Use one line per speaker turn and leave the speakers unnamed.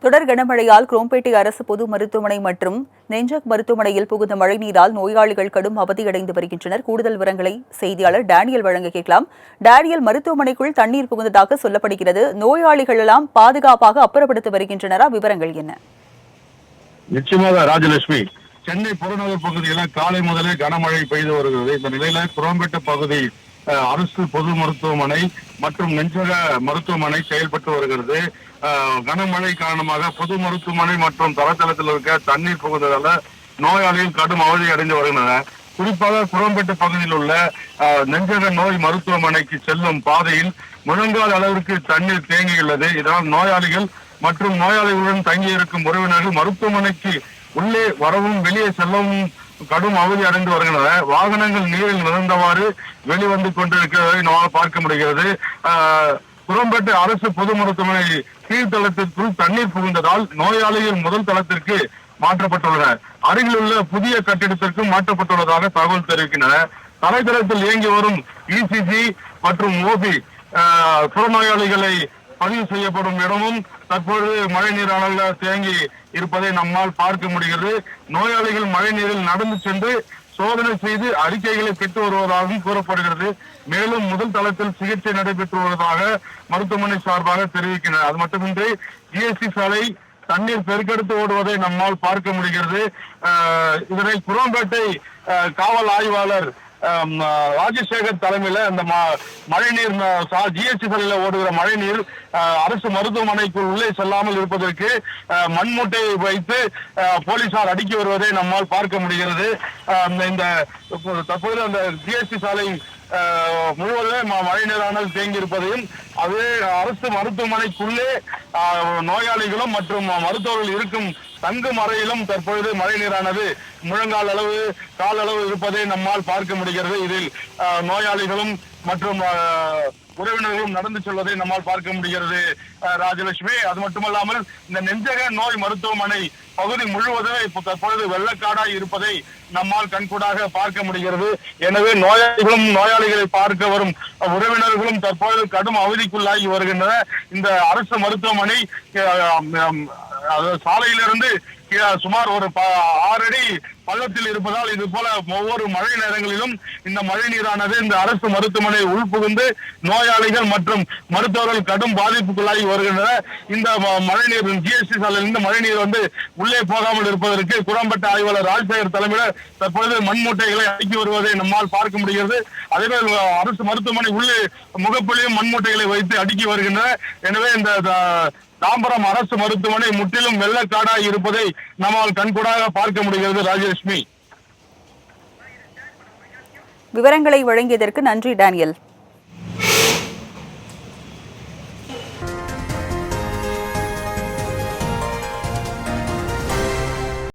தொடர் கனமழையால் குரோம்பேட்டை அரசு பொது மருத்துவமனை மற்றும் நெஞ்சக் மருத்துவமனையில் புகுந்த மழைநீரால் நோயாளிகள் கடும் அவதியடைந்து வருகின்றனர். கூடுதல் விவரங்களை செய்தியாளர் டேனியல் வழங்க கேட்கலாம். டேனியல், மருத்துவமனைக்குள் தண்ணீர் புகுந்ததாக சொல்லப்படுகிறது. நோயாளிகள் எல்லாம் பாதுகாப்பாக அப்புறப்படுத்தி வருகின்றனரா? விவரங்கள் என்ன?
நிச்சயமாக ராஜலட்சுமி, சென்னை புறநகர் பகுதியில காலை முதலே கனமழை பெய்து வருகிறது. இந்த நிலையில குரோம்பேட்டை பகுதி அரசு பொது மருத்துவமனை மற்றும் நெஞ்சக மருத்துவமனை செயல்பட்டு வருகிறது. கனமழை காரணமாக பொது மருத்துவமனை மற்றும் தளத்தில் இருக்க தண்ணீர் புகுந்ததால நோயாளிகள் கடும் அவதி அடைந்து வருகின்றனர். குறிப்பாக குரோம்பேட்டை பகுதியில் உள்ள நெஞ்சக நோய் மருத்துவமனைக்கு செல்லும் பாதையில் முழங்கால் அளவிற்கு தண்ணீர் தேங்கியுள்ளது. இதனால் நோயாளிகள் மற்றும் நோயாளிகளுடன் தங்கியிருக்கும் உறவினர்கள் மருத்துவமனைக்கு உள்ளே வரவும் வெளியே செல்லவும் கடும் அவதி அடைந்து வருகின்றன. வாகனங்கள் நீரில் நிறைந்தவாறு வெளிவந்து கொண்டிருக்கிறதை நம்மால் பார்க்க முடிகிறது. குரோம்பேட்டை அரசு பொது மருத்துவமனை கீழ்த்தளத்திற்குள் தண்ணீர் புகுந்ததால் நோயாளிகள் முதல் தளத்திற்கு மாற்றப்பட்டுள்ளனர். அருகில் உள்ள புதிய கட்டிடத்திற்கும் மாற்றப்பட்டுள்ளதாக தகவல் தெரிவிக்கின்றனர். தரைத்தளத்தில் இயங்கி வரும் இசிஜி மற்றும் ஓபி புறநோயாளிகளை பதிவு செய்யப்படும் இடமும் தற்பொழுது மழை நீரால தேங்கி இருப்பதை நம்மால் பார்க்க முடிகிறது. நோயாளிகள் மழை நீரில் நடந்து சென்று சோதனை செய்து அறிக்கைகளை பெற்று வருவதாகவும் கூறப்படுகிறது. மேலும் முதல் தளத்தில் சிகிச்சை நடைபெற்று வருவதாக மருத்துவமனை சார்பாக தெரிவிக்கின்றனர். அது மட்டுமின்றி ஜிஎஸ்டி சாலை தண்ணீர் பெருக்கெடுத்து ஓடுவதை நம்மால் பார்க்க முடிகிறது. இதனை குரோம்பேட்டை காவல் ஆய்வாளர் ராஜசேகர் தலைமையில அந்த மழைநீர் ஜிஎஸ்டி சாலையில ஓடுகிற மழைநீர் அரசு மருத்துவமனைக்குள் உள்ளே செல்லாமல் இருப்பதற்கு மண்மூட்டையை வைத்து போலீசார் அடுக்கி வருவதை நம்மால் பார்க்க முடிகிறது. இந்த தற்போது அந்த ஜிஎஸ்டி சாலை முழுவதுமே மழை நீரானது தேங்கி இருப்பதையும் அதே அரசு மருத்துவமனைக்குள்ளே நோயாளிகளும் மற்றும் மருத்துவர்கள் இருக்கும் தங்கும் அறையிலும் தற்பொழுது மழை நீரானது முழங்கால் அளவு கால் அளவு இருப்பதை நம்மால் பார்க்க முடிகிறது. இதில் நோயாளிகளும் மற்றும் உறவினர்களும் நடந்து செல்வதை நம்மால் பார்க்க முடிகிறது ராஜலட்சுமி. அது மட்டுமல்லாமல் இந்த நெஞ்சக நோய் மருத்துவமனை பகுதி முழுவதும் இப்போ தற்பொழுது வெள்ளக்காடாய் இருப்பதை நம்மால் கண்கூடாக பார்க்க முடிகிறது. எனவே நோயாளிகளை பார்க்க வரும் உறவினர்களும் தற்பொழுது கடும் அவதிக்குள்ளாகி வருகின்றனர். இந்த அரசு மருத்துவமனை சாலையிலிருந்து சுமார் ஒரு 6 அடி பள்ளத்தில் இருப்பதால் இது போல ஒவ்வொரு மழை நேரங்களிலும் இந்த மழை நீரானது இந்த அரசு மருத்துவமனை உள்புகுந்து நோயாளிகள் மற்றும் மருத்துவர்கள் கடும் பாதிப்புக்குள்ளாகி வருகின்றனர். இந்த மழை நீர் ஜிஎஸ்டி சாலையிலிருந்து மழை நீர் வந்து உள்ளே போகாமல் இருப்பதற்கு குரோம்பேட்டை ஆய்வாளர் ராஜசேகர் தலைமையில் தற்பொழுது மண்மூட்டைகளை அடுக்கி வருவதை நம்மால் பார்க்க முடிகிறது. அதேபோல் அரசு மருத்துவமனை உள்ளே முகப்புலையும் மண்மூட்டைகளை வைத்து அடுக்கி வருகின்றனர். எனவே இந்த தாம்பரம் அரசு மருத்துவமனை முற்றிலும் வெள்ளக்காடாய் இருப்பதை நம்மால் கண்கூடாக பார்க்க முடிகிறது ராஜலட்சுமி.
விவரங்களை வழங்கியதற்கு நன்றி டேனியல்.